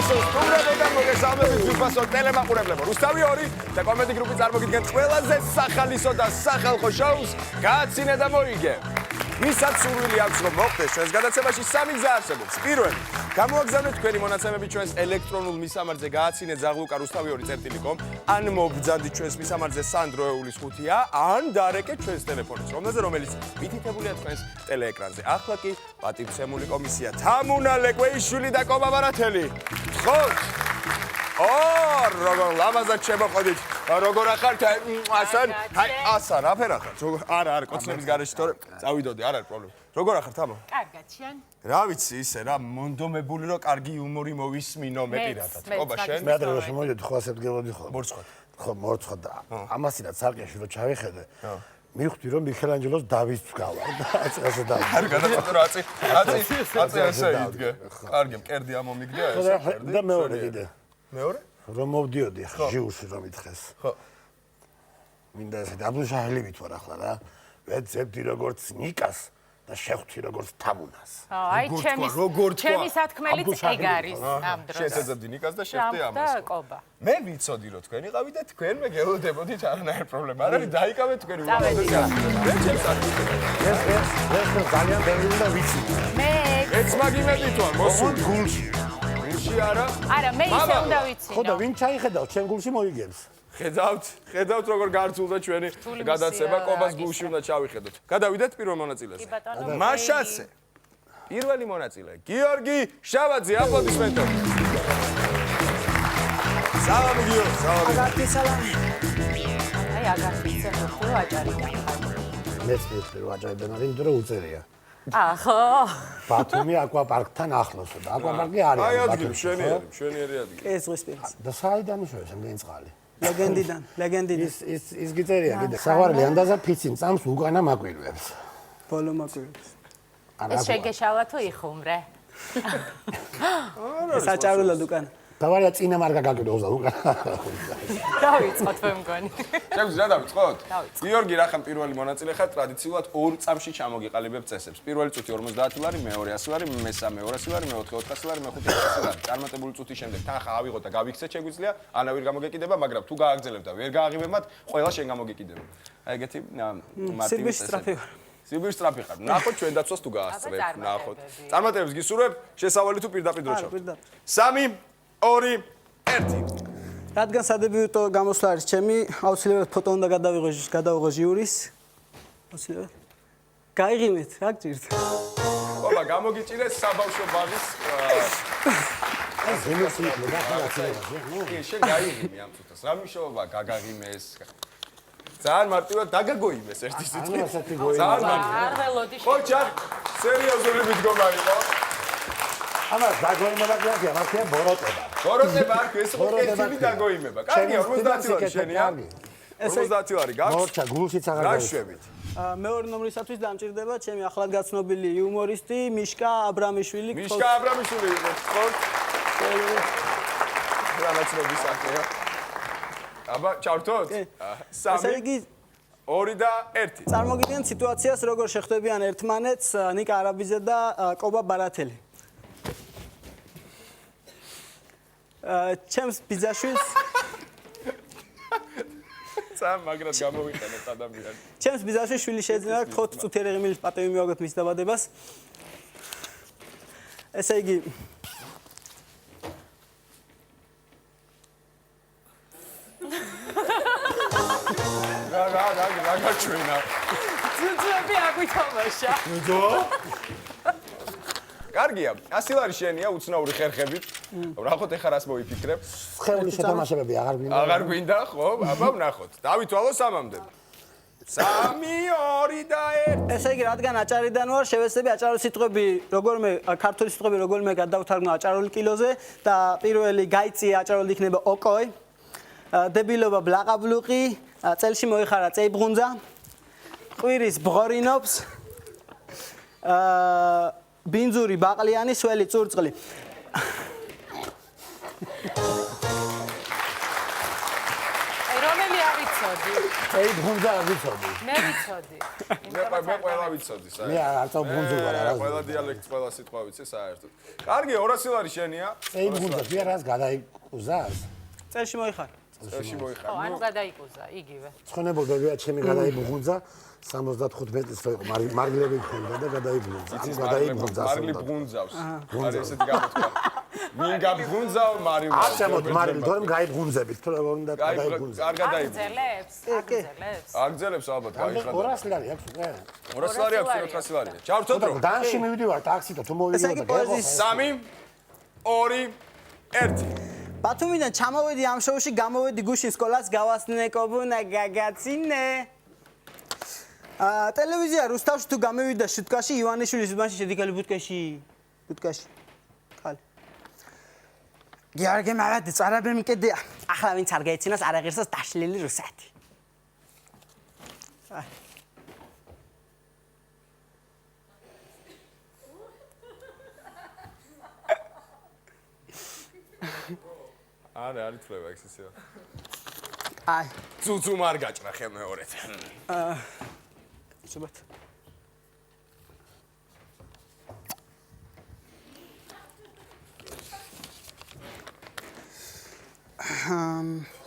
ჯვირფასოს სტუმრებო და მოგესალმებით ჯვირფასო ტელემაყურებლებო. რუსთავი 2 და კომედი გრუპი წარმოგიდგენთ ყველაზე სახალისო და სახალხო შოუს გააცინე და მოიგე. ვისაც სურვილი აქვს რომ მოხდეს ჩვენს გადაცემაში 3 გზა არსებობს. პირველი, გამოაგზავნეთ თქვენი მონაცემები ჩვენს ელექტრონულ მისამართზე გააცინე ზაღლუკა rustavi2.com ან მობრძანდით ჩვენს მისამართზე სანდროეულის 5-ია ან დარეკეთ ჩვენს ტელეფონს, რომელიც მითითებულია თქვენს ტელეეკრანზე. ახლა კი პატივცემული კომისია თამუნა ლეკვეიშვილი და კობა ბარათელი. ხოთ როგორ ლამაზად შემოყოდით. როგორ ახართ? ასან, აფერა ხართ? არა, კოცნების გარეშე თორე წავიდოდი, არ არის პრობლემა. როგორ ახართ, ამა? კარგად, შენ? რა ვიცი, ისე რა, მონდომებული რომ კარგი იუმორი მოვისმინო მე პირადად. ყობა შენ? მე ადრე რომ შემოვიდი ხო ასეთ გელოდი ხო? მორცხოთ. ხო, მორცხოთ და ამასინაც სარკეში რომ ჩავიხედე. მივხვდი რომ მიქელანჯელოს დავის გავარ და ასე და. არ გადაწყვეტე რა აწი ასე იდგე. კარგი, მკერდი ამომიგდა ეს მკერდი. და მეორე კიდე. მეორე? რომ მოვდიოდი ჟიუსი რომ ითხეს. ხო. მინდა ესე აბდუშაჰელივით ვარ ახლა რა. ვეძებდი როგორც ნიკას და შეხვდი როგორც თამუნას. აი ჩემი სათქმელიც ეგ არის ამ დროს. შეეძებდი ნიკას და შეხვდი ამას. და კობა. მე ვიცოდი რომ თქვენი ყავი და თქვენ მე გელოდებოდით არანაირ პრობლემა. არ არის დაიკავეთ თქვენი უბრალოდ. მე ჩემს ეს ძალიან ბევრი და ვიცი. მე ეც მაგიმედით ვარ მოსული გულში. გულში არა? არა, მე ისე უნდა ვიცინო. ხო და ვინ ჩაიხედავ ჩემ გულში მოიგებს. ხედავთ როგორ გარცულდა ჩვენი გადაცემა კობას გულში უნდა ჩავიხედოთ. გადავიდეთ პირველ მონაწილეზე. მაშასე. პირველი მონაწილე გიორგი შავაძე, აპლოდისმენტები. სალამი გიორგი, სალამი. აგარკი სალამი. აი აგარკი ცემო აჭარიდან. მეც მივხვდი რომ აჭარიდან არის, იმიტომ რომ უწერია. ხო. ბათუმი აკვაპარკთან ახლოსო და აკვაპარკი არის. აი ადგილი, შვენიერი ადგილი. ეს ზღვის პირას. და საიდან ისოეს მგენ წყალი. ლეგენდიდან. ის გიწერია კიდე. საყვარელი ანდაზა ფიცინ წამს უკანა მაკვირვებს. ბოლო მაკვირვებს. ეს შეგეშალა თუ იხუმრე? ეს აჭარულად უკანა. დავარია წინა მარკა გაკიდოს და უკანა. დავიწყოთ მე მგონი. შეგვიძლია რა დავიწყოთ? გიორგი რახან პირველი მონაწილე ხარ, ტრადიციულად 2 წამში ჩამოგიყალიბებ წესებს. პირველი წუთი 50 ლარი, მეორე 100 ლარი, მესამე 200 ლარი, მეოთხე 400 ლარი, მეხუთე 500 ლარი. წარმატებული წუთის შემდეგ თანხა ავიღოთ და გავიქცეთ შეგვიძლია, ანავირ გამოგეკიდება, მაგრამ თუ გააგრძელებ და ვერ გააღიმებათ, ყველა შენ გამოგეკიდება. აი ეგეთი მარტივი წესები. სიბირს სტრაფი ხარ. ნახოთ ჩვენ დაცვას თუ გაასწრებ, ნახოთ. წარმატებებს გისურვებ, შესავალი თუ პირდაპირ დრო ჩავ. 3 2 1 რადგან სადებიუტო გამოსვლა არის ჩემი, აუცილებლად ფოტო უნდა გადავიღო ჟიურის. აუცილებლად. გაიღიმეთ, რა გჭირთ? ობა, გამოგიჭირეს საბავშვო ბაღის შენ გაიღიმე ამ წუთას. რა მნიშვნელობა გაგაღიმეს? ძალიან მარტივად დაგაგოიმეს ერთი სიტყვით. ძალიან მარტივად. არ ველოდი. ხოჭა, სერიოზული მიდგომარი ხო? ამას დაგოიმება კი ამასია ბოროტება. ბოროტება არ ქვია, ეს ყოველთვის დაგოიმება. კარგია, 50 ლარი შენია. 50 ლარი გაქვს? მორჩა გულშიც აღარ გაქვს. გაშვებით. მეორე ნომრისათვის დამჭირდება ჩემი ახლად გაცნობილი იუმორისტი მიშკა აბრამიშვილი. მიშკა აბრამიშვილი იყო, ხო? რანაცნობი საქმეა. აბა, ჩავთოთ? 3 2 და 1. წარმოგიდგენთ სიტუაციას, როგორ შეხვდებიან ერთმანეთს ნიკა არაბიძე და კობა ბარათელი. ჩემს ბიძაშვილს მაგრამ გამოვიყენეთ ადამიანი. ჩემს ბიძაშვილს შვილი შეეძინა 4 წუთიერი ღიმილის პატივი მივაგოთ მის დაბადებას. ესე იგი რა გაჩვენა? ძუძები აგვითამაშა. კარგია, 100 ლარი შენია უცნაური ხერხებით. ვნახოთ ეხლა რას მოვიფიქრებ. სხეულის შეთამაშებები აღარ გვინდა. აღარ გვინდა, ხო? აბა ვნახოთ. დავითვალო 3-მდე. 3 2 და 1. ესე იგი, რადგან აჭარიდან ვარ, შევეცდები აჭარული სიტყვები, როგორმე ქართული სიტყვები როგორმე გადავთარგმნო აჭარული კილოზე და პირველი გაიწია აჭარული იქნება ოკოი. დებილობა ბლაყაბლუყი, წელში მოიხარა წეიბღუნძა. ყვირის ბღორინობს. ბინძური ბაყლიანი, სველი წურწყლი. რომელი არიცოდი? წეი ბუნძა ვიცოდი. მე ვიცოდი. მე ყველა ვიცოდი საერთოდ. მე არც ბუნძი ვარ არა. ყველა დიალექტს, ყველა სიტყვა ვიცი საერთოდ. კარგი, 200 ლარი შენია. წეი ბუნძა კი არას გადაიკუზას. წელში მოიხარ. წელში მოიხარ. ხო, ანუ გადაიკუზა, იგივე. ცხონებობებია ჩემი გადაიბუნძა 75 მეტრის რო იყო მარილები ქონდა და გადაიბუნძა. ანუ გადაიბუნძა. მარილი ბუნძავს. არის ესეთი გამოთქვა. ვინ გაბუნძავ მარილს? აცემოთ მარილი თორემ გაიბუნძებით. თუ უნდა გადაიბუნძა. არ გადაიბუნძა. აგზელებს, აგზელებს. აგზელებს ალბათ გაიხრა. 200 ლარი აქვს უკვე. 200 ლარი აქვს, 400 ლარია. ჩავრთოთ რო. დანში მივიდივარ ტაქსით თუ მოვიდივარ და 3 2 1 ბათუმიდან ჩამოვედი ამ შოუში, გამოვედი გუშინ სკოლას გავასწინე კობუნა გაგაცინე. ტელევიზია რუსთავში თუ გამევიდა შუტკაში ივანიშვილის უბანში შედიკალი ბუტკაში. ხალ. გიარგე მაგად წარაბემ კიდე ახლა ვინც არ გაეცინოს არ აღერსოს დაშლილი რუსეთი. არის თლება ეს ისე. აი, ძუძუ არ გაჭრა ხე მეორეთ. სუბათ.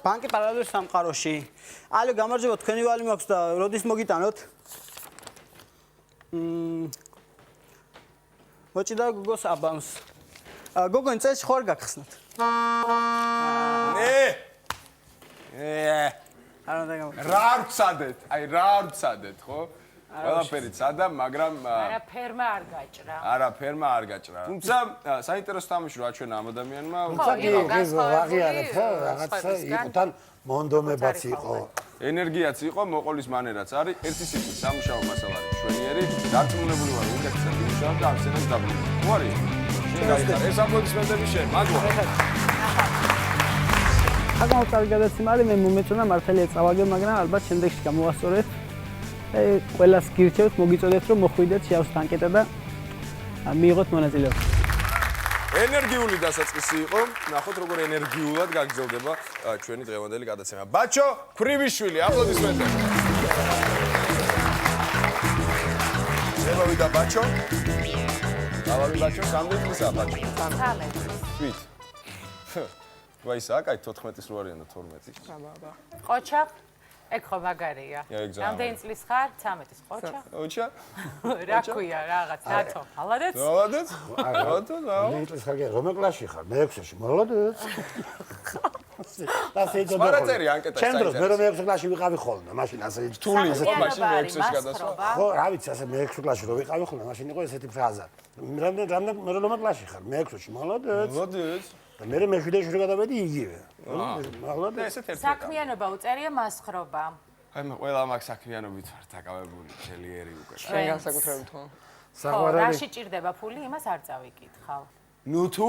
ბანკი პარალელურ სამყაროში. ალო გამარჯობა, თქვენი ვალი მაქვს და როდის მოგიტანოთ? მოჭიდა გოგოს აბანს. გოგონი წელს ხوار გაგხსნათ. არა დაგამ. რა ვცადეთ? აი რა ვცადეთ, ხო? ყველაფერი წადა, მაგრამ არაფერმა არ გაჭრა. არაფერმა არ გაჭრა. თუმცა საინტერესო თამაში რა ჩვენ ამ ადამიანმა ეს ვაღიარებ ხო რაღაცა იყო თან მონდომებაც იყო. ენერგიაც იყო, მოყოლის მანერაც არის. ერთი სიტყვით სამუშაო მასალა არის ჩვენიერი. დარწმუნებული ვარ, უკეთესად იმუშავა და აქცენტს დაბრუნდა. ხო არის? ეს აპლოდისმენტები შენ, მაგვა. აკამოთ კარგი გადაცემა არის, მე მომეწონა მართალია წავაგე, მაგრამ ალბათ შემდეგში გამოვასწორეთ. ყველას გირჩევთ, მოგიწოდეთ, რომ მოხვიდეთ შეავს ანკეტა და მიიღოთ მონაწილეობა. ენერგიული დასაწყისი იყო. ნახოთ როგორ ენერგიულად გაგრძელდება ჩვენი დღევანდელი გადაცემა. ბაჩო ქვრივიშვილი, აპლოდისმენტები. ზემოვიდა ბაჩო. დავალი ბაჩო, სამდე წლისა ბაჩო. 13. ვით. ვაი საკაი 14-ის რო არიან და 12-ის. ყოჩა? ეგ ხო მაგარია. რამდენი წლის ხარ? 13-ის ყოჩა? ოჩა? რა ქვია რაღაც დათო? მალადეც? მალადეც? მალადეც? ნიტის ხარგე რომელ კლასში ხარ? მე-6-ში. მოლოდეთ. და შეიძლება მარაწერი ანკეტა ჩემ დროს მე რომ მე-6 კლასში ვიყავი ხოლმე, მაშინ ასე თული იყო მაშინ მე-6-ში გადასვა. ხო, რა ვიცი, ასე მე-6 კლასში რო ვიყავი ხოლმე, მაშინ იყო ესეთი ფრაზა. რამდენი მე რომელ კლასში ხარ? მე-6-ში. მოლოდეთ. მოლოდეთ. და მე მე-7-ში რო გადავედი იგივე. მოლოდეთ. ესეთ ერთ. საქმიანობა უწერია მასხრობა. აი მე ყველა მაგ საქმიანობით ვარ დაკავებული, შელიერი უკვე. ჩვენ განსაკუთრებით ხო? ხო, საყვარელი. რაში ჭირდება ფული, იმას არ წავიკითხავ. ნუ თუ?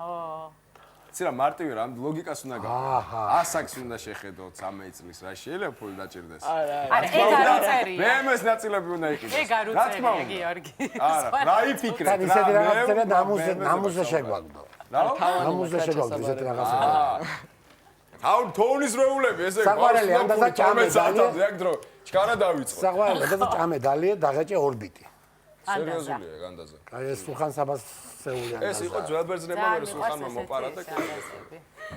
ხო. ცირა მარტივი რა, ლოგიკას უნდა გავა. ასაკს უნდა შეხედოთ 13 წლის, რა შეიძლება ფული დაჭირდეს. არა, ეგ არ უწერია. მე მეს ნაწილები უნდა იყიდოს. ეგ არ უწერია, გიორგი. არა, რა იფიქრეთ თან ისეთი რაღაცა ნამუზე შეგვაგდო. ნამუზე შეგვაგდო ისეთი რაღაცა. აუ თოვნის რეულები ესე საყვარელი ანდაზა ჭამე საათამდე აქ დრო ჩქარა დავიწყო. საყვარელი ანდაზა ჭამე დალია დაღეჭე ორბიტი. სერიოზულია განდაზა. აი ეს სულხან საბას სეული ანდაზა. ეს იყო ძველბერძნებმა მე სულხანმა მოპარა და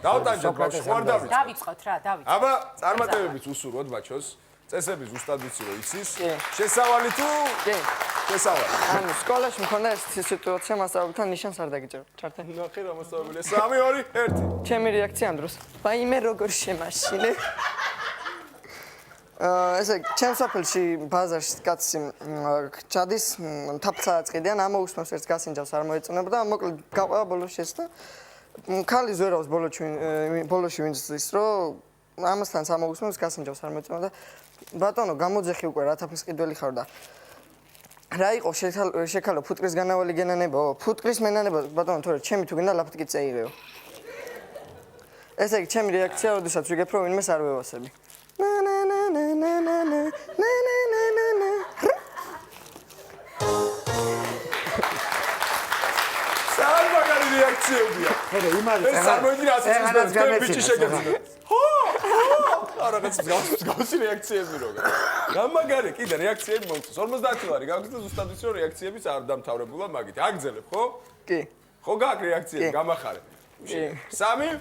დავტანჯეთ ბავშვი ხوار დავიწყო. დავიწყოთ რა, დავიწყოთ. აბა წარმატებებით უსურვოთ ბაჩოს. წესები ზუსტად ვიცი რომ იცის. შესავალი თუ? კი. შესავალი. ანუ სკოლაში მქონდა ეს სიტუაცია მასწავლებელთან ნიშანს არ დაგიჭირა. ჩართე. ნახე რა მასწავლებელი. 3 2 1. ჩემი რეაქცია ამ დროს. ვაიმე როგორ შემაშინე. ესე ჩემ სოფელში ბაზარში კაცი ჩადის თაფლსაწყიდიან ამოუსმევს ერთ გასინჯავს არ მოეწონება და მოკლედ გაყვება ბოლოში ეს და ქალი ზვერავს ბოლოში ვინც ის რომ ამასთან ამოუსმევს გასინჯავს არ მოეწონება და ბატონო გამოძეხი უკვე რა თაფლსყიდველი ხარ და რა იყო შეკალო ფუტკრის განავალი გენანებო ფუტკრის მენანება ბატონო თორე ჩემი თუ გინდა ლაფტკი წეიღეო ესე იგი ჩემი რეაქცია როდესაც ვიგებ რომ ვინმეს არ ვევასები სალმაგარი რეაქციებია. ხერე იმაზე ეს წარმოიდგინე 100 წლის ბიჭი შეგეძინე. ხო! რაღაც მსგავსი რეაქციები როგორ. გამაგარი, კიდე რეაქციები მომწონს. 50 ლარი გაქვს და ზუსტად ის რომ რეაქციებიც არ დამთავრებულა მაგით. აგძელებ, ხო? კი. ხო გაქვს რეაქციები, გამახარე. 3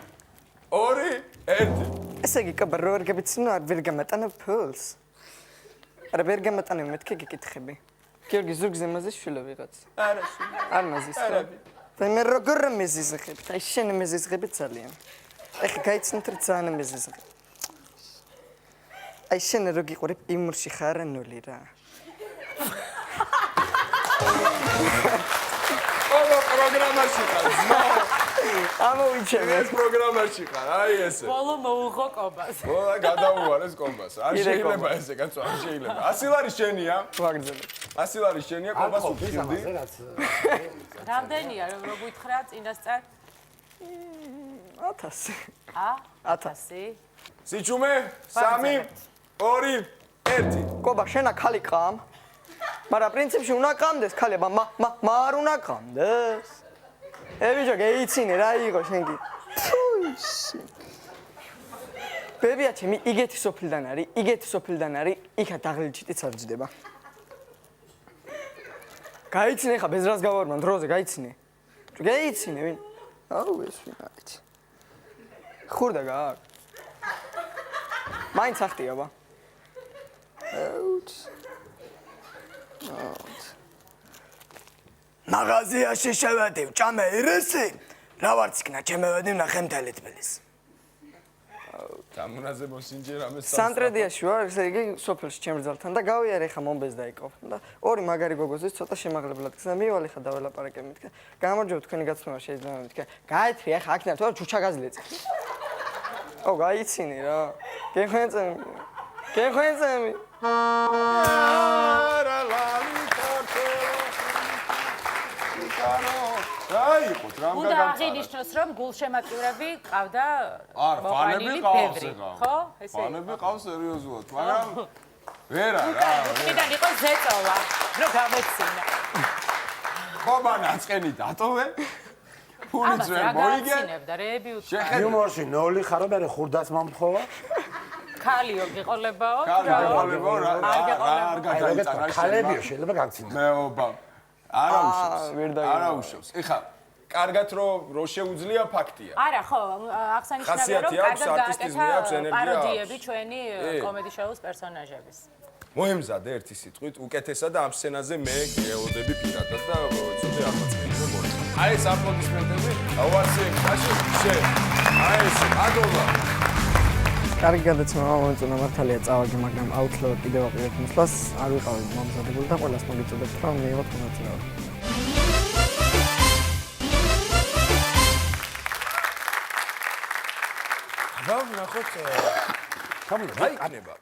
2 1 ესე იგი, კაბა რო არ გებიცნო, არ ვერ გამატანებ ფულს. არა, ვერ გამატანებ, მეთქე გიკითხები. გიორგი ზურგზე მაზის შვილო ვიღაც. არა, არ მაზის. არა. და მე როგორ მეზიზღებ? აი შენ მეზიზღები ძალიან. ეხა გაიცნით რა ძალიან მეზიზღებ. აი შენ რო გიყურებ იმურში ხარ 0 რა. ო პროგრამაში ხარ, ძმა. ამოვიჩენე. ეს პროგრამაში ხარ, აი ესე. ბოლო მოუღო კობას. ო, გადაუვარეს კომბას. არ შეიძლება ესე კაცო, არ შეიძლება. 100 ლარი შენია. ვაგრძელე. 100 ლარი შენია, კომბას უხილდი. რამდენია რო გითხრა წინასწარ? 1000. 1000. სიჩუმე 3 2 1 კობა შენა ხალი ყამ. მაგრამ პრინციპში უნდა ყამდეს ხალება, არ უნდა ყამდეს. ებიჯო გეიცინე რა იყო შენ კი. ბებია ჩემი იგეთი სოფლიდან არის, იქა დაღლიჩიტიც არ ჯდება. გაიცინე ხა без разговора დროზე გაიცინე. გაიცინე ვინ? აუ ეს ვინ არის? ხურდა გააკ. მაინც ახტია ბა. მაღაზიაში შევედივ, ჭამე ირესი, რა ვარ ციკნა, ჩემევედი ნახემთელი თბილის. დამუნაზე მოსინჯერ ამეს სანტრედიაში ვარ, ესე იგი სოფელში ჩემ რძალთან და გავიარე ხა მომბეს დაიკავ. და ორი მაგარი გოგოზის ცოტა შემაღლებლად გზა მივალე ხა დაველაპარაკე მითქე. გამარჯობა თქვენი გაცნობა შეიძლება მითქე. გაეთრი ახლა აქ ნათო ჩუჩა გაზლეწი. ო გაიცინე რა. გეხვენწემი. არა ლალი აი, ხო, რამ უნდა აღინიშნოს, რომ გულშემატკივრები ყავდა არ, მოყვანილი ფანები ბევრი, ხო? ესე იყო. ფანები ყავს სერიოზულად, მაგრამ ვერა რა. უკიდან იყო ზეწოლა, რომ გამეცინა. ხობა ნაწყენი დატოვე. ფულიც ვერ მოიგე. გამეცინებდა, რეები უცხო. იუმორში 0 ხარო მე ხურდაც მომთხოვა. ქალიო გიყოლებაო? გაგეყოლებო რა არ გადაიწანა ხალებიო შეიძლება გაგცინო. მეობა. არა ვერ უშავს. დაიგო. არა უშავს. ეხა კარგად რო შეუძლია ფაქტია. არა, ხო, აღსანიშნავია, რომ ხასიათი აქვს, კარგად არტისტიზმი აქვს, გააკეთა ენერგია პაროდიები აქვს. ჩვენი კომედი შოუს პერსონაჟების. მოემზადე ერთი სიტყვით უკეთესა და ამ სცენაზე მე გეოდები პირადად და ცოტა აღმაწევი რომ მოიწ. აი ეს აპლოდისმენტები, ავაციები, მაშინ შენ. აი ეს ადოლა. კარგი გადაცემა მომწონა მართალია წავაგი, მაგრამ აუცილებლად კიდევ ვაპირებ მოსვლას, არ ვიყავი მომზადებული და ყველას მოგიწოდებთ რომ მიიღოთ მონაწილეობა. აბა ნახოთ გამიგე იქნება.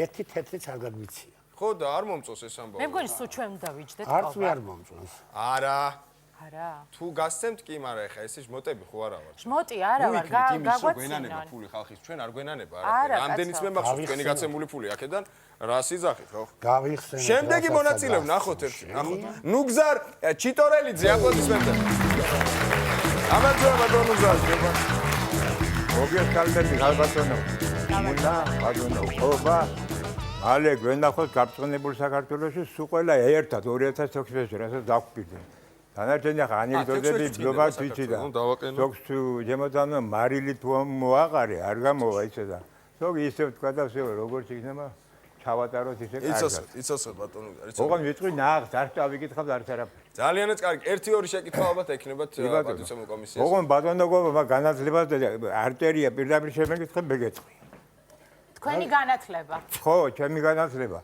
ერთი თეთრიც არ გაგვიცია. ხო და არ მომწონს ეს ამბავი. მე მგონი სულ ჩვენ უნდა ვიჯდეთ არც ყოვა. ვერ მომწონს. არა. არა. თუ გასცემთ კი, მაგრამ ეხა ესე ჟმოტები ხო არა ვარ. ჟმოტი არა ვარ, გაგვენანება გაგვაცინონ. ფული ხალხის, ჩვენ არ გვენანება არა, არა. რამდენიც კაცო. მე მაქვს თქვენი გაცემული ფული აქედან, რა სიზახით ხო? გავიხსენე. შემდეგი მონაწილეები ნახოთ ერთი, ნახოთ. ნუგზარ ჩიტორელიძე აპლოდისმენტები. ამაძრობა ნუგზარ. მოგეთ კალბები გალბატონო. მულა, ბატონო, ხობა. მალე გვენახოთ გაბრწყინებულ საქართველოში სულ ყველა ერთად 2016 რასაც დაგვპირდე. დანარჩენი ახლა ანეკდოტები გლობალ თვიჩი და ზოგს თუ ზემოდან მარილი თუ მოაყარე, არ გამოვა ისე და ზოგი ისე თქვა და ისე როგორც იქნება ჩავატაროთ ისე კარგად. იცოცხლ ბატონო. ოღონდ ვიტყვი ნახს, არ წავიკითხავ არც არაფერი. ძალიანაც კარგი. 1-2 შეკითხვა ალბათ ექნებათ პატივცემულ კომისიას. ოღონდ ბატონო გობა განათლებას და არტერია პირდაპირ შემეკითხებ მეგეწყი. თქვენი განათლება. ხო, ჩემი განათლება.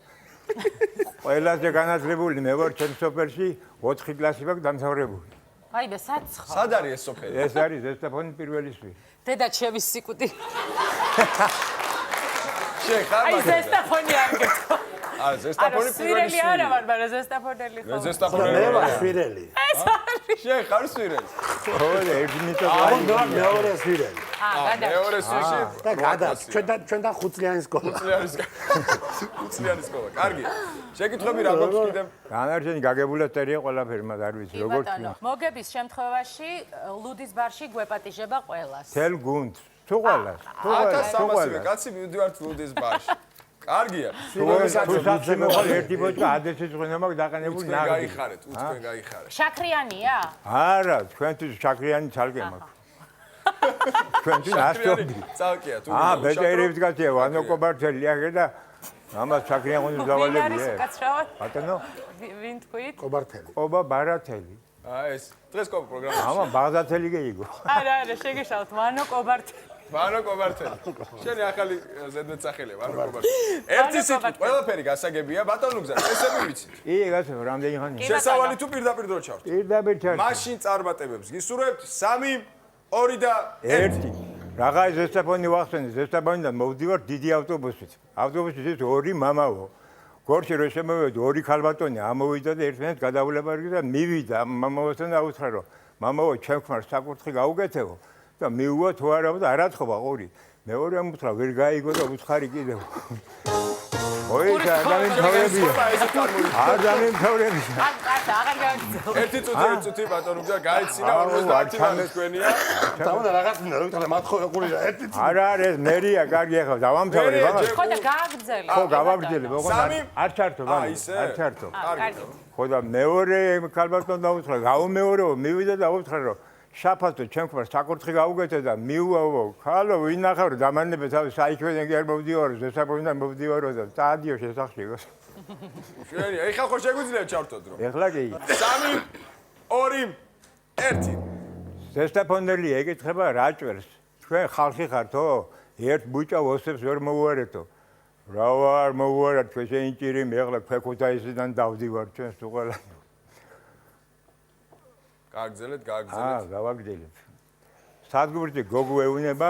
ყველაზე განათლებული მე ვარ ჩემ სოფელში 4 კლასი ვაქვს დამთავრებული. აი მე საცხო. სად არის ეს სოფელი? ეს არის ზესტაფონი პირველი სვი. დედა ჩემი სიკუტი. შენ ხარ აი მაგაზე? ზესტაფონი არ გეთქო. აა ზესტაფონი პირველი სვირელი სვი. არა ვარ, მაგრამ ზესტაფონელი ხო. მე ზესტაფონი მე ვარ. ვარ სვირელი. ეს არის. შენ ხარ სვირელი. ხო, ერთნიტო აუ მეორე სვირელი. მეორე სვიში და გადა ჩვენთან 5 წლიანი სკოლა. უცლიანი სკოლა. კარგი. შეკითხები რა გვაქვს კიდევ? განარჩენი გაგებულებია ყველაფერი, მაგრამ არ ვიცი როგორც ბატონო, მოგების შემთხვევაში ლუდის ბარში გვეპატიჟება ყველას. თელ გუნდს თუ ყველას 1300 კაცი მივდივართ ლუდის ბარში. კარგია. თუ სახში მოხარ ერთი ბოჭკა ადესის ღვინა მაქვს დაყენებული ნაღდი. გაიხარეთ, თქვენ გაიხარეთ. შაქრიანია? არა, თქვენთვის შაქრიანი ცალკე მაქვს. თქვენთვის ასწორი. ცალკეა, თუ ბეჭერებს გაცია, ვანო კობართელი აღე და ამას შაქრიანი ღვინის ვინ დავალებია. არის უკაცრავად? ბატონო, ვინ თქვით? კობართელი. ყობა ბარათელი. ეს დღეს კოპ პროგრამაში. ამა ბაღდათელი გეიგო. არა, შეგეშალთ, ვანო კობართელი. ვანო კობართელი. შენი ახალი ზედმეტ სახელია, ვანო კობართელი. ერთი სიტყვით ყველაფერი გასაგებია, ბატონო გზა, ესები ვიცით. კი, გასა, რამდენი ხანია? შესავალი თუ პირდაპირ დრო ჩავთ. პირდაპირ ჩართი. მაშინ წარმატებებს გისურვებთ 3, 2 და 1. 1. რაღა ზესტაფონი ვახსენე, ზესტაფონიდან მოვდივარ დიდი ავტობუსით. ავტობუსით ის ორი მამაო. გორში რო შემოვედი, ორი ქალბატონი ამოვიდა და ერთმანეთს გადავლება და მივიდა მამაოსთან და აუთხა რომ მამაო, ჩემ ქმარს საკურთხი გაუგეთეო და მიუვა თუ არა და არათხობა ორი. მეორე ამუთხრა ვერ გაიგო და უცხარი კიდევ. ოი, ადამიანი თავებია. ადამიანი თავებია. კაცი, აღარ გავიგზავნე. ერთი წუთი ბატონო გზა გაიცინა 50 მან თქვენია. თავდა რაღაც მინდა რომ თალე მათხოვე ყური და ერთი არა, ეს მერია, კარგი ახლა დავამთავრე ბაღას. ხო და გააგრძელე. ხო, გავაგრძელე, ოღონდ არ ჩართო, აი, მაგრამ ისე? არ ჩართო. კარგი. ხო და მეორე ქალბატონს დაუთხრა, გაუმეორეო, მივიდა და დაუთხრა რომ შაფათო ჩემ ქმარს საკურთხი გაუგეთე და მიუვაო, ხალო ვინახავ რომ დამანებე თავი საიქვედან კი არ მოვდივარო, ზესაფონიდან მოვდივარო და წაადიო შესახში. შენი, ეხლა ხო შეგვიძლია ჩავთოთ რომ. ეხლა კი. 3, 2, 1. ზესაფონელი ეკითხება რა ჭვერს? თქვენ ხალხი ხართო? ერთ ბუჭა ოსებს ვერ მოუარეთო. რა ვარ მოუარეთ თქვენ შენი ჭირი მე ეხლა ქვეკუთაისიდან დავდივარ ჩვენს თუ ყველა. გააგრძელეთ. გავაგრძელებ. სადგურში გოგო ეუნება,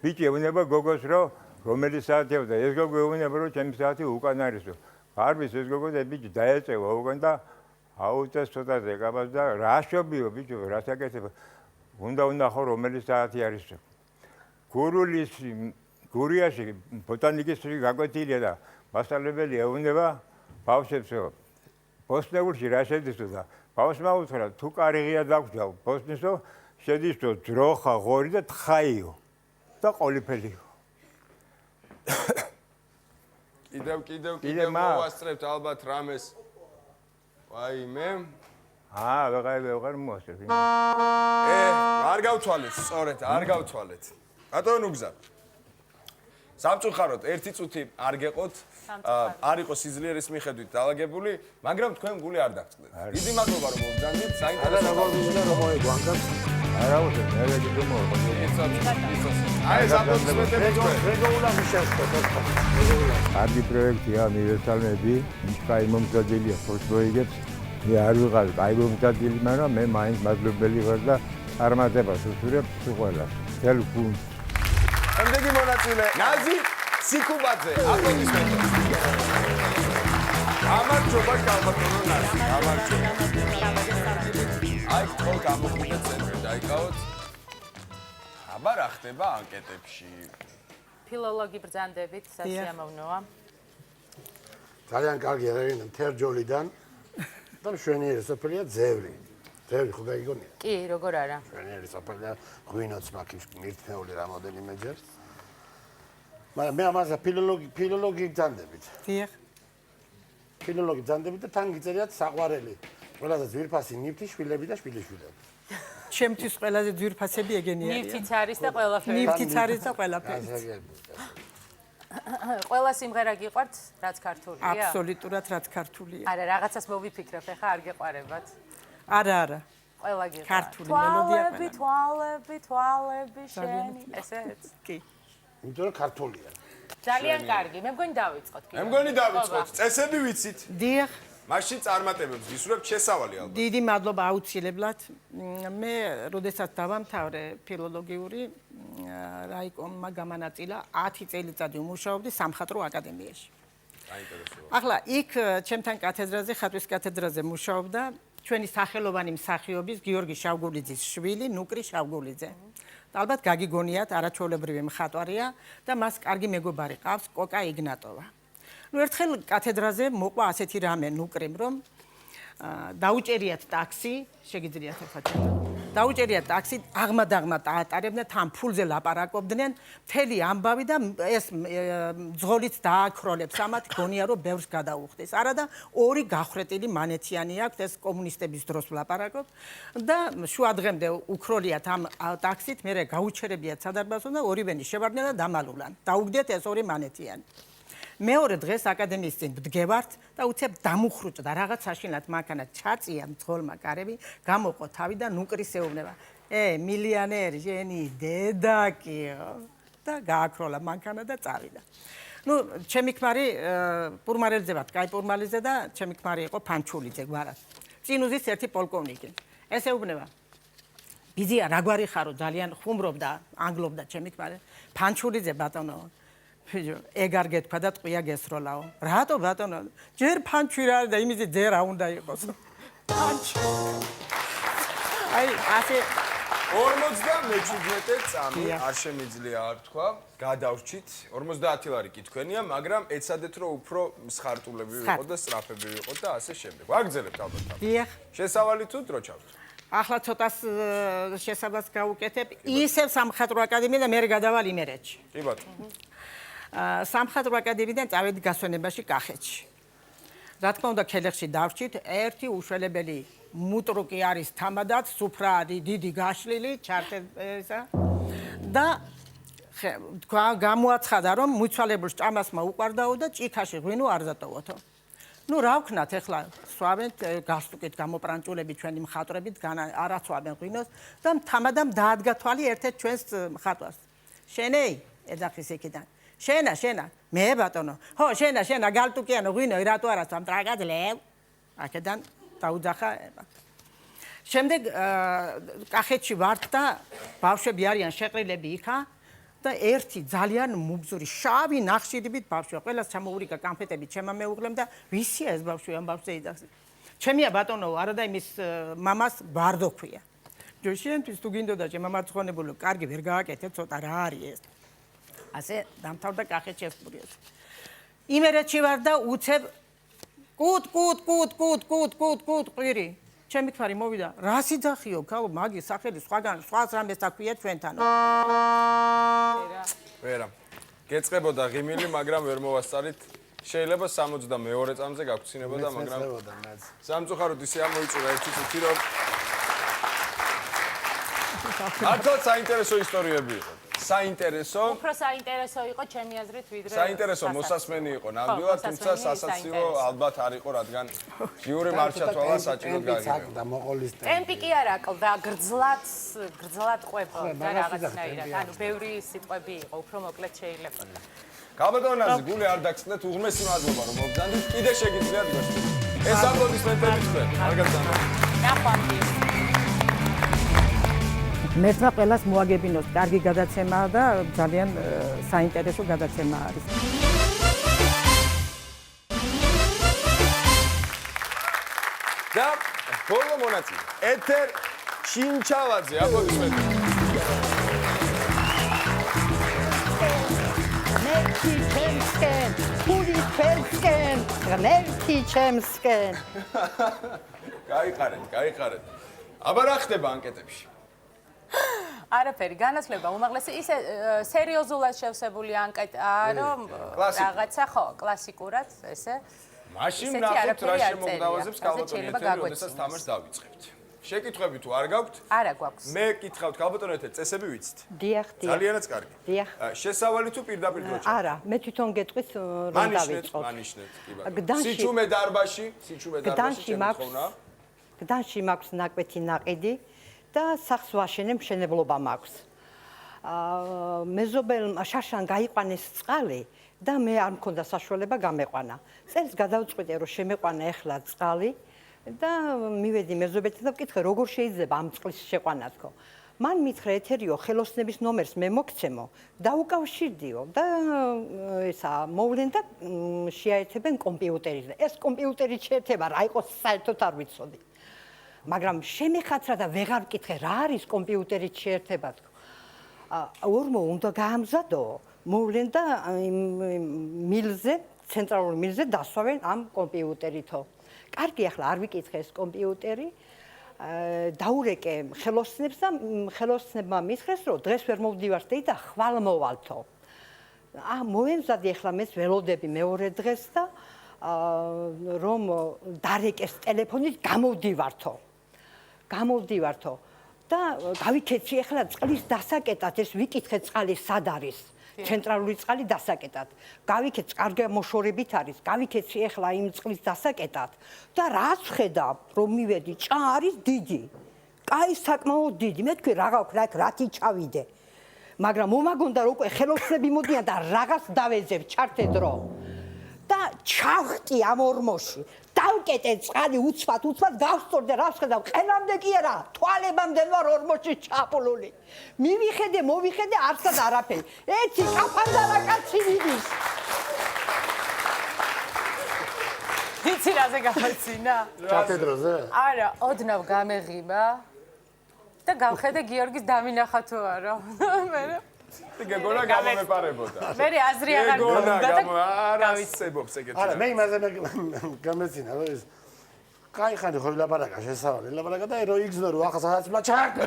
ბიჭი ეუნება გოგოს რომ რომელი საათია და ეს გოგო ეუნება რომ ჩემი საათი უკან არისო. გარბის ეს გოგო და ბიჭი დაეწევა უკან და აუწეს ცოტაზე გაბას და რა შობიო ბიჭო, რა საკეთება. უნდა ვნახო რომელი საათი არისო. გურიაში ბოტანიკის გაკვეთილია და მასწავლებელი ეუნება ბავშვებსო. ბოსნეულში რა შედისო და ბავშვმა უთხრა თუ კარიღია დაგჭავ ბოსნისო შედისო ძროხა ღორი და თხაიო და ყოლიფელიო. კიდევ მოვასწრებთ ალბათ რამეს. ვაიმე. ვეღარ მოასწრებ. არ გავთვალეთ, სწორედ, არ გავთვალეთ. ბატონო გზა. სამწუხაროდ ერთი წუთი არ გეყოთ. არ იყო სიძლიერის მიხედვით დაალაგებული, მაგრამ თქვენ გული არ დაგწყდეთ. დიდი მადლობა რომ მოვძანდით, საინტერესო. და როგორ ვიზნა რომ მოიგვანგათ. არა უშენ, მე ვეძებო მოყვა. აი ეს აპლოდისმენტები თქვენ. რეგულარულად შეშტო. კარგი პროექტია, მივესალმები, კაი მომზადილია, ხოს მოიგებს. მე არ ვიყავ კაი მომზადილი, მაგრამ მე მაინც მადლობელი ვარ და წარმატებას უსურვებ თუ ყველას. თელ გუნდს. შემდეგი მონაწილე ნაზი სიკუბაძე. აპლოდისმენტები. გამარჯობა ქალბატონო ნაზი. გამარჯობა. აი ხო გამოგვიდა ცენტრი დაიკავოთ. აბა რა ხდება ანკეტებში? ფილოლოგი ბრძანდებით სასიამოვნოა. ძალიან კარგი აღინა თერჯოლიდან და მშვენიერი სოფელია ძევრი. ძევრი ხო გაიგონია? კი, როგორ არა. მშვენიერი სოფელია ღვინოც მაქვს მირთმეული რამოდენიმეჯერ. მაგრამ მე ამაზე ფილოლოგი ბრძანდებით. დიახ. ფილოლოგი ბრძანდებით და თან გიწერიათ საყვარელი. ყველაზე ძვირფასი ნიფთი შვილები და შვილიშვილები. ჩემთვის ყველაზე ძვირფასები ეგენი არიან. ნიფთიც არის და ყველაფერი. ნიფთიც არის და ყველაფერი. ყველა სიმღერა გიყვართ, რაც ქართულია? აბსოლუტურად რაც ქართულია. არა, რაღაცას მოვიფიქრებ, ეხა არ გეყვარებათ. არა. ყველა გიყვართ. ქართული მელოდია თვალები, თვალები შენი. ესეც? კი. იმიტომ რომ ქართულია. ძალიან კარგი. მე მგონი დავიწყოთ კიდე. მე მგონი დავიწყოთ. წესები ვიცით. დიახ. მაშინ წარმატებებს გისურვებთ შესავალი ალბათ. დიდი მადლობა აუცილებლად. მე როდესაც დავამთავრე ფილოლოგიური რაიკომმა გამანაწილა 10 წელიწადი ვმუშაობდი სამხატვრო აკადემიაში. საინტერესოა. ახლა იქ ჩემთან კათედრაზე, ხატვის კათედრაზე მუშაობდა ჩვენი სახელოვანი მსახიობის გიორგი შავგულიძის შვილი ნუკრი შავგულიძე. და ალბათ გაგიგონიათ არაჩვეულებრივი მხატვარია და მას კარგი მეგობარი ყავს კოკა იგნატოვა. ნუ ერთხელ კათედრაზე მოყვა ასეთი რამე ნუკრიმ, რომ დაუჭერიათ ტაქსი, შეგიძლიათ ახლა ჩათო. დაუჭერიათ ტაქსი, აღმად აატარებდნენ, თან ფულზე ლაპარაკობდნენ, მთელი ამბავი და ეს ძღოლიც დააქროლებს ამათ, გონია რომ ბევრს გადაუხდეს. არა და ორი გახრეტილი მანეთიანი აქვს, ეს კომუნისტების დროს ვლაპარაკობ და შუადღემდე უქროლიათ ამ ტაქსით, მერე გაუჩერებიათ სადარბაზო და ორივენი შევარდნენ და დამალულან. დაუგდეთ ეს ორი მანეთიანი. მეორე დღეს აკადემიის წინ ვდგევართ და უცებ დამუხრუჭდა რაღაც საშინლად მანქანა ჩაწია მძღოლმა კარები, გამოყო თავი და ნუკრის ეუბნება. მილიონერი, ჟენი, დედაკიო და გააქროლა მანქანა და წავიდა. ჩემი ქმარი პურმალეძე ვარ, კაი პურმალეძე და ჩემი ქმარი იყო ფანჩულიძე გვარად. წინუზის ერთი პოლკოვნიკი. ეს ეუბნება. ბიძია, რა გვარი ხარო, ძალიან ხუმრობდა, ანგლობდა ჩემი ქმარი. ფანჩულიძე ბატონო. ეგარ გეთქვა და ტყვია გესროლაო. რატო ბატონო? ჯერ ფანჩი რა და იმის ძე რა უნდა იყოს. ფანჩი. აი, ასე 57 წამი არ შემიძლია არ თქვა, გადავრჩით. 50 ლარი კი თქვენია, მაგრამ ეცადეთ რომ უფრო მსხარტულები ვიყოთ და სწრაფები ვიყოთ და ასე შემდეგ. ვაგრძელებთ ალბათ. დიახ. შესავალი თუ დრო ჩავთ? ახლა ცოტას შესაძლოა გავუკეთებ. ისევ სამხატვრო აკადემია და მე გადავალ იმერეთში. კი ბატონო. სამხატვრო აკადემიიდან წავედი გასვენებაში კახეთში. რა თქმა უნდა, ქელეხში დავრჩით, ერთი უშველებელი მუტრუკი არის თამადაც, სუფრა არის დიდი გაშლილი, ჩარტესა და გამოაცხადა, რომ მუცვალებულს ჭამას მოუყარდაო და ჭიქაში ღვინო არ ზატოვოთო. რა ვქნათ ახლა, სვავენ გასტუკით გამოპრანჭულები ჩვენი მხატვრებით, არ აცვავენ ღვინოს და თამადამ დაადგა თვალი ერთ-ერთ ჩვენს მხატვარს. შენეი, ეძახის იქიდან. შენა, მე ბატონო. ხო, შენა, გალტუკიანო ღვინო, რატო არა სამ ტრაგადლევ? აქედან დაუძახა. შემდეგ კახეთში ვართ და ბავშვები არიან შეყრილები იქა და ერთი ძალიან მუბზური შავი ნახშირით ბავშვია. ყველას ჩამოურიგა კანფეტები ჩემმა მეუღლემ და ვისია ეს ბავშვი ამ ბავშვზე იძახს. ჩემია ბატონო, არა და იმის მამას ბარდო ქვია. შენთვის თუ გინდოდა შემამარცხონებულო, კარგი ვერ გააკეთეთ, ცოტა რა არის ეს? ასე დამთავრდა კახეთში ეს პერიოდი. იმერეთში ვარ და უცებ კუტ ყვირი. ჩემი ქმარი მოვიდა. რა სიძახიო, ქალო, მაგი სახელი სხვაგან სხვას რამეს დაქვია ჩვენთან. ვერა. გეწყებოდა ღიმილი, მაგრამ ვერ მოვასწარით. შეიძლება 62 წამზე გაგცინებოდა, მაგრამ სამწუხაროდ ისე ამოიწურა ერთი წუთი, რომ მართლა საინტერესო ისტორიები იყო. საინტერესო. უფრო საინტერესო იყო ჩემი აზრით, ვიდრე საინტერესო მოსასმენი იყო ნამდვილად, თუმცა სასაცილო ალბათ არ იყო, რადგან ჟიური მარჩათვალა საჭიროდ გაგიგებდა. და მოყოლის ტემპი კი არ აკლდა, გრძლად ყვებოდა რაღაცნაირად. ანუ ბევრი სიტყვები იყო, უფრო მოკლედ შეიძლება. გაბატონაზე გული არ დაგწნეთ, უღმესი მადლობა რომ მოგძანდით. კიდე შეგიძლიათ გასწრებით. ეს აპლოდისმენტები თქვენ. არ გაგზავნოთ. ნახვამდი. მერთმა ყველას მოაგებინოს კარგი გადაცემა და ძალიან საინტერესო გადაცემა არის. და ბოლო მონაწილე. ეთერ ჩინჩალაძე, აპლოდისმენტები. ნერტი ჩემსკენ, ფული ფელსკენ, ნერტი ჩემსკენ. გაიყარეთ. აბა რა ხდება ანკეტებში? არაფერი, განათლება უმაღლესი ისე სერიოზულად შევსებული ანკეტაა, რომ რაღაცა ხო, კლასიკურად ესე. მაშინ ნახოთ რა შემოგდავაზებს ქალბატონი ეთერი, როდესაც თამაშს დავიწყებთ. შეკითხვები თუ არ გაქვთ? არა გვაქვს. მე გითხავთ ქალბატონი ეთერი, წესები ვიცით? დიახ. ძალიანაც კარგი. დიახ. შესავალი თუ პირდაპირ დროჭა? არა, მე თვითონ გეტყვის რომ დავიწყოთ. მანიშნეთ, კი ბატონო. სიჩუმე დარბაში გდანში მაქვს ნაკვეთი ნაყიდი და სახს ვაშენებ, მშენებლობა მაქვს. მეზობელმა შაშან გაიყვანეს წყალი და მე არ მქონდა საშუალება გამეყვანა. წელს გადავწყვიტე რომ შემეყვანა ახლა წყალი და მივედი მეზობელთან და ვკითხე როგორ შეიძლება ამ წყლის შეყვანა თქო. მან მითხრა ეთერიო ხელოსნების ნომერს მე მოგცემო და უკავშირდიო და ესა მოვლენ და შეაერთებენ კომპიუტერით. ეს კომპიუტერით შეერთება რა იყოს საერთოდ არ ვიცოდი. მაგრამ შემეხაცრა და ვეღარ ვკითხე რა არის კომპიუტერით შეერთება თქო. ორმო უნდა გაამზადო, მოვლენ და მილზე, ცენტრალურ მილზე დასვავენ ამ კომპიუტერითო. კარგი, ახლა არ ვიკითხე ეს კომპიუტერი. დაურეკე ხელოსნებს და ხელოსნებმა მითხრეს, რომ დღეს ვერ მოვდივარ სტეი და ხვალ მოვალთო. მოემზადი ახლა მეც ველოდები მეორე დღეს და რომ დარეკეს ტელეფონით გამოვდივართო და გავიქეცი ახლა წყლის დასაკეტად ეს ვიკითხე წყალი სად არის ცენტრალური წყალი დასაკეტად გავიქეცი კარგი მოშორებით არის გავიქეცი ახლა იმ წყლის დასაკეტად და რაც ხედავ რომ მივედი ჭა არის დიდი კაი საკმაოდ დიდი მე თქვი რა გაქვს რა რათი ჩავიდე მაგრამ მომაგონდა რომ უკვე ხელოსნები მოდიან და რაღაც დავეძებ ჩართე დრო და ჩავხტი ამ ორმოში დავკეტე წყალი უცბად გავსწორდე რა ვხედავ ყენამდე კი არა თვალებამდე ვარ ორმოში ჩაპულული მოვიხედე არცად არაფერი ეცი კაფანდარა კაცი მიდის ვიცი რაზე გამეცინა ჩათედროზე არა ოდნავ გამეღიმა და გავხედე გიორგის დამინახა თუ არა მე გეგონა გამომეპარებოდა. მე აზრი აღარ მქონდა და არასებობს ეგეთი. არა, მე იმაზე გამეცინა, რომ ეს კაი ხანი ხო ვილაპარაკა შესავალი, ვილაპარაკა და რო იგზნორო ახალსაც მა ჩარტე.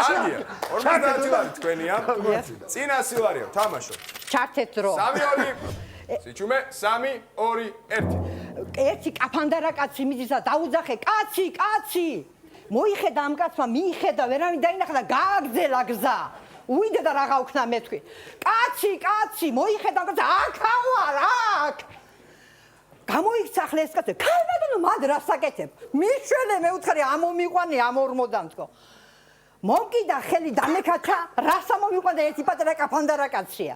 აგია. 50 ლარი თქვენია. წინა სილარია, თამაშობ. ჩართეთ რო. 3-2 სიჩუმე 3-2-1. ერთი კაფანდარა კაცი მიდის და დაუძახე კაცი მოიხედა ამ კაცმა მიიხედა ვერავინ დაინახა და გააგზელა გზა უვიდა და რა გავქნა მე თქვი კაცი მოიხედა კაცი აქ გამოიქცა ხლე ეს კაცი ქალბატონო მად რა საკეთებ მიშვენე მე უთხარი ამომიყვანი ამ ორმოდანთქო მომკიდა ხელი დამეკაჩა რას ამომიყვანდა ერთი პატარა კაფანდარა კაცია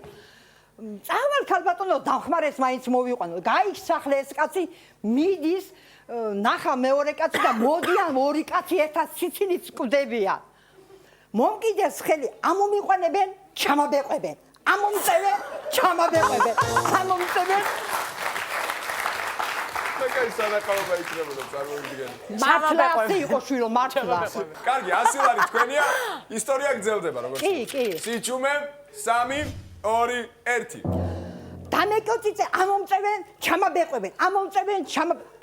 წავალ ქალბატონო დამხმარეს მაინც მოვიყვანო გაიქცა ხლე ეს კაცი მიდის ნახა მეორე კაცი და მოდიან ორი კაცი ერთად სიცილით კვდებიან. მომკიდეს ხელი ამომიყვანებენ, ჩამაბეყვებენ. ამომწევენ, ჩამაბეყვებენ. ამომწევენ. მაგარი სანახაობა იქნებოდა წარმოვიდგინე. მართლა იყო შვილო, მართლა. კარგი, 100 ლარი თქვენია, ისტორია გრძელდება როგორც. კი. სიჩუმე 3-2-1. დამეკოციცე ამომწევენ, ჩამაბეყვებენ. ამომწევენ,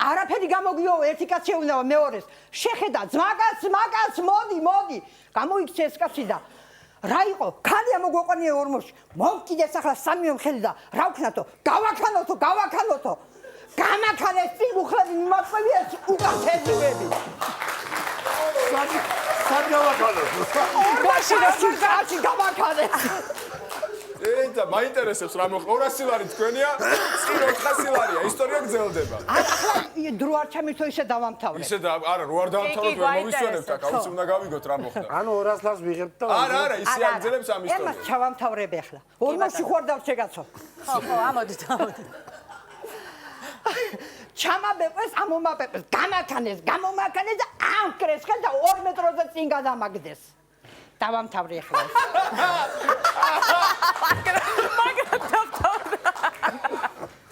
არაფერი გამოგვიო ერთი კაცი ეუბნება მეორეს. შეხედა ძმაკაც, მოდი. გამოიქცე ეს კაცი და რა იყო? ქალია მოგვეყვანია ორმოში. მოვკიდეს ახლა სამივე ხელი და რა ვქნათო? გავაქანოთო. გამაქანეს წიგუხლები მიმოწევიეს უკეთესობები. სად გავაქანოთ? მაშინ გავაქანეს. და მაინტერესებს რა მოხდა 200 ლარი თქვენია წინ 400 ლარია ისტორია გრძელდება ახლა დრო არ ჩამითო ისე დავამთავრე ისე და არა რო არ დავამთავროთ ვერ მოვისვენებთ აქ აუცი უნდა გავიგოთ რა მოხდა ანუ 200 ლარს ვიღებთ და არა ისე აგძელებს ამ ისტორიას ემას ჩავამთავრებ ახლა ორმოში ხوار დავშეგაცო ხო ამოდით ჩამაბეყვეს ამომაბეყვეს გამომაქანეს და ამკრეს ხელ და 2 მეტროზე წინ გადამაგდეს დავამთავრე ახლა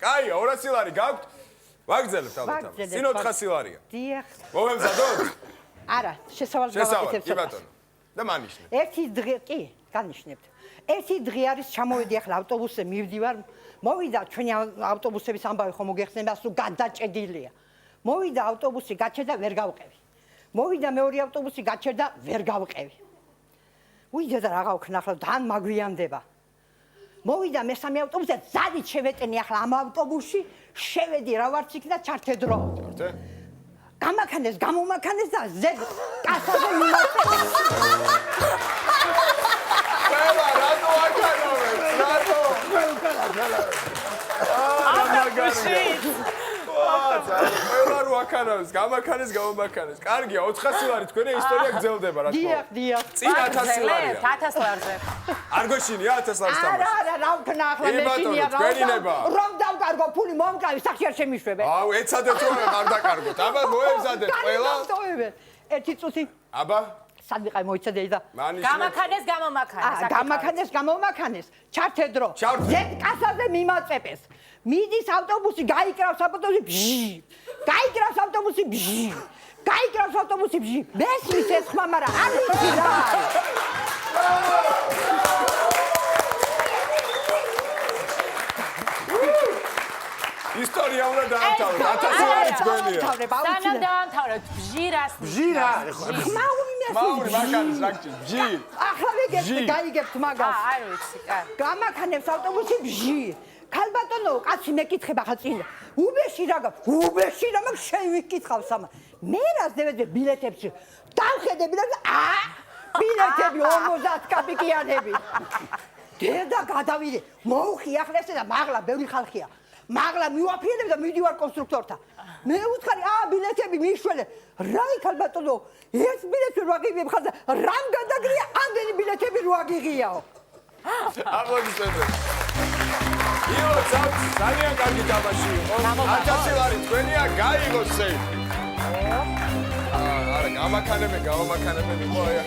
კაია 200 ლარი გაქვთ ვაგრძელებთ ალბათ წინ 400 ლარია დიახ მოვემზადოთ არა შესავალს გავაკეთებ კი ბატონო და მანიშნე ერთი დღე კი განიშნებთ ერთი დღე არის ჩამოვედი ახლა ავტობუსზე მივდივარ მოვიდა ჩვენი ავტობუსების ამბავი ხომ მოგეხსენება სულ გადაჭედილია მოვიდა ავტობუსი გაჩერდა ვერ გავყევი მოვიდა მეორე ავტობუსი გაჩერდა ვერ გავყევი ვიდე და რა გავქნა ახლა დან მაგვიანდება მოვიდა მესამე ავტობუსზე ზადით შევეტენი ახლა ამ ავტობუსში შევედი რა ვარც იქ და ჩართე დრო გამომაქანეს და ზედ კასაზე მიმოწე ყველა რატო აქანავებს რატო ყველა რო აქანავს გამაქანეს კარგია 400 ლარი თქვენი ისტორია გრძელდება რა თქმა უნდა დიახ წინ 1000 ლარია 1000 ლარზე არ გოშინია 1000 ლარს თამაში არა რა ვქნა ახლა მეშინია რომ დავკარგო ფული მომკრავი სახში არ შემიშვებე აუ ეცადეთ რომ არ დაკარგოთ აბა მოემზადეთ ყველა ერთი წუთი აბა სად ვიყავი მოიცადე და გამაქანეს ჩართე დრო ზედ კასაზე მიმაწეპეს მიდის ავტობუსი გაიკრავს ავტობუსი მესმის ეს ხმა მაგრამ არ ვიცი რა ისტორია უნდა დაამთავროთ. 1000 ლარი თქვენია. სანამ დაამთავროთ ბჟირას. ბჟირა. მაური მაგარის რაკჭი. ბჟი. ახლა ვიგებთ, გაიგებთ მაგას. არ ვიცი, კა. გამაქანებს ავტობუსი ბჟი. ქალბატონო, კაცი მეკითხებ ახლა წინ. უბეში რა უბეში რა მაგ შევიკითხავ სამა. მე რას დევედე ბილეთებში. დავხედები და ბილეთები 50 კაპიკიანები. დედა გადავიდე, მოუხიახლეს და მაღლა ბევრი ხალხია. მაღლა მივაფიენებ და მიდივარ კონსტრუქტორთან. მე უცხარი, ბილეთები მიშველე. რა იქალბატონო, ეს ბილეთი რო აგიღებ ხალხა, რამ გადაგრია ამდენი ბილეთები რო აგიღიაო. აღვნიშნეთ. იო, ძალიან კარგი თამაში იყო. 1000 ლარი თქვენია, გაიგოთ სეიფი. არა, გამაქანები იყო აი.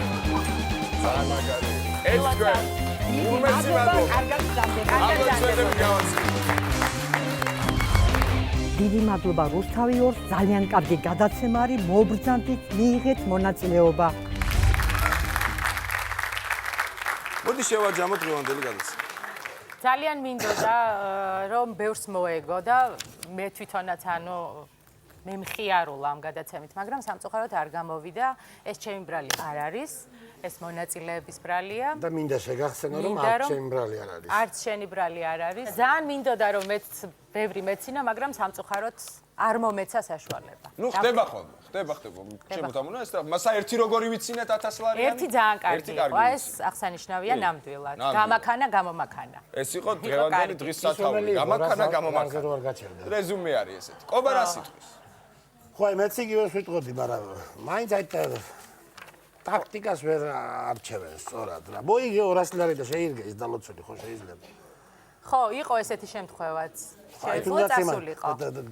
ძალიან მაგარი. ეს თქვენ. უმეცი მადლობა. კარგად დამდგარ. დიდი მადლობა რუსთავი ორს, ძალიან კარგი გადაცემა არის, მობრძანდით, მიიღეთ მონაწილეობა. მოდი შევაჯამოთ დღევანდელი გადაცემა. ძალიან მინდოდა რომ ბევრს მოეგო და მე თვითონაც მე მხიარულა ამ გადაცემით, მაგრამ სამწუხაროდ არ გამოვიდა. ეს ჩემი ბრალი არ არის, ეს მონაწილეების ბრალია. და მინდა შეგახსენო რომ არც ჩემი ბრალი არ არის. არც შენი ბრალი არ არის. ძალიან მინდოდა რომ მეც ბევრი მეცინა, მაგრამ სამწუხაროდ არ მომეცა საშუალება. ნუ ხდება ხოლმე, ხდება. შემოთამონა ეს და მასა ერთი როგორი ვიცინეთ 1000 ლარიანი? ერთი ძალიან კარგი იყო. ეს აღსანიშნავია ნამდვილად. გამაქანა, გამომაქანა. ეს იყო დღევანდელი დღის სათავე. გამაქანა, გამომაქანა. რეზუმე არის ესეთი. ყობა რა სიტყვის? ხო, მეც იგივე ვიტყოდი, მაგრამ მაინც აი ტაქტიკას ვერ არჩევენ სწორად რა. მოიგე 200 ლარი და შეირგე ის დალოცული ხო შეიძლება. ხო, იყო ესეთი შემთხვევაც. შეიძლება წასულიყო.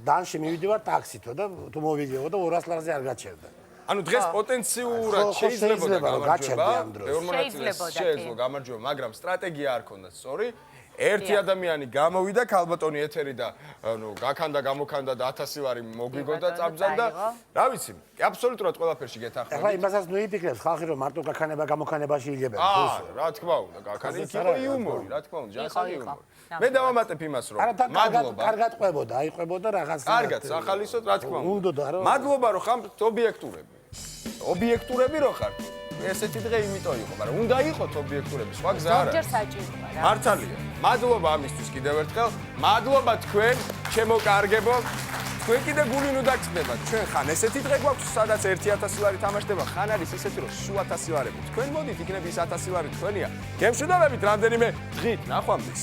დანში მივიდივარ ტაქსითო და თუ მოვიგეო და 200 ლარზე არ გაჩერდა. ანუ დღეს პოტენციურად შეიძლება გაჩერდა ამ დროს. შეიძლება გამარჯვება, მაგრამ სტრატეგია არ ქონდა სწორი. ერთი ადამიანი გამოვიდა ქალბატონი ეთერი და ანუ გაქანდა გამოქანდა და 1000 ლარი მოგვიგონდა წაბძანდა. რა ვიცი, აბსოლუტურად ყველაფერში გეთანხმები. ახლა იმასაც ნუ იფიქრებს ხალხი რომ მარტო გაქანება გამოქანებაში იგებენ. რა თქმა უნდა, გაქანი იყო იუმორი, რა თქმა უნდა, ჯანსაღი იუმორი. მე დავამატებ იმას რომ მადლობა. კარგად ყვებოდა, აიყვებოდა რაღაც. კარგად, ახალისოდ რა თქმა უნდა. მადლობა რომ ხარ ობიექტურები. ობიექტურები რო ხარ. ესეთი დღე იმიტომ იყო, მაგრამ უნდა იყოთ ობიექტურები, სხვა გზა არ არის. ზოგჯერ საჭიროა რა. მართალია. მადლობა ამისთვის კიდევ ერთხელ. მადლობა თქვენ, ჩემო კარგებო. თქვენ კიდე გული ნუ დაგწდება. ჩვენ ხან ესეთი დღე გვაქვს, სადაც 1000 ლარი თამაშდება, ხან არის ესეთი რომ სულ 1000 ლარები. თქვენ მოდით, იქნებ ის 1000 ლარი თქვენია. გემშვიდობებით რამდენიმე დღით, ნახვამდის.